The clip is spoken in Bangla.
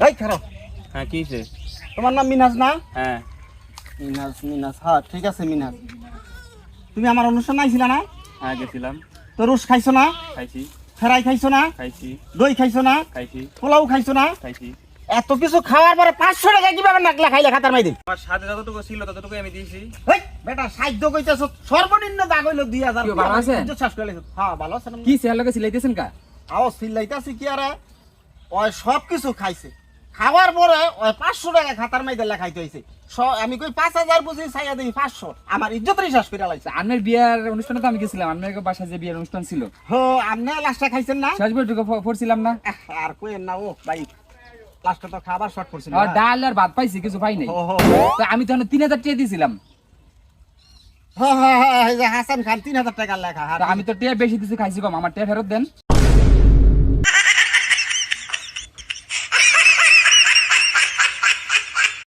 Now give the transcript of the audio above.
এই খারাপ। হ্যাঁ কি হইছে? তোমার নাম মিনাজ না? হ্যাঁ মিনাজ হ্যাঁ ঠিক আছে মিনাজ। তুমি আমার অনুষ্ঠান আইছিলা না? হ্যাঁ গেছিলাম। তো রোজ খাইছো না? খাইছি ফেরাই খাইছো না? খাইছি দই খাইছো না? খাইছি পোলাও খাইছো না? খাইছি। এত কিছু খাওয়ার পরে 500 টাকা কিভাবে নাকলা খাইলে খাতার মাই দিন? আমার সাথে যতটুকু ছিল ততটুকু আমি দিয়েছি। হেই বেটা সাহায্য কইতেছ সর্বনিম্ন দাগ হইলো 2000। কি ভালো আছেন? শেষ করে লাইছো। হ্যাঁ ভালো আছেন। কি চেয়ার লগে সিলাইতেছেন কা? আও সিলাইতাছি কি আরে? ওই সব কিছু খাইছে। খাওয়ার পরে ওই 500 টাকা খাতার মাই দিলে খাইতে হইছে। আমি কই 5000 বুঝি চাইয়া দেই 500। আমার ইজ্জতই শেষ করে লাইছে। আন্নের বিয়ার অনুষ্ঠানে তো আমি গেছিলাম, আন্নের বাসায় যে বিয়ার অনুষ্ঠান ছিল হো আমনে লাস্টটা খাইছেন না? শেষ বৈঠকে পড়ছিলাম না। আর কইেন না ও ভাই। লাস্টটা তো খাবার শর্ট পড়ছিল। আর ডাল আর ভাত পাইছি, কিছু পাই নাই। হো হো তো আমি তখন 3000 টাকা দিয়েছিলাম। হ্যাঁ হ্যাঁ হ্যাঁ এই যে হাসান খান 3000 টাকা লেখা। তো আমি তো টিয়া বেশি দিছি, খাইছি কম, আমার টিয়া ফেরত দেন।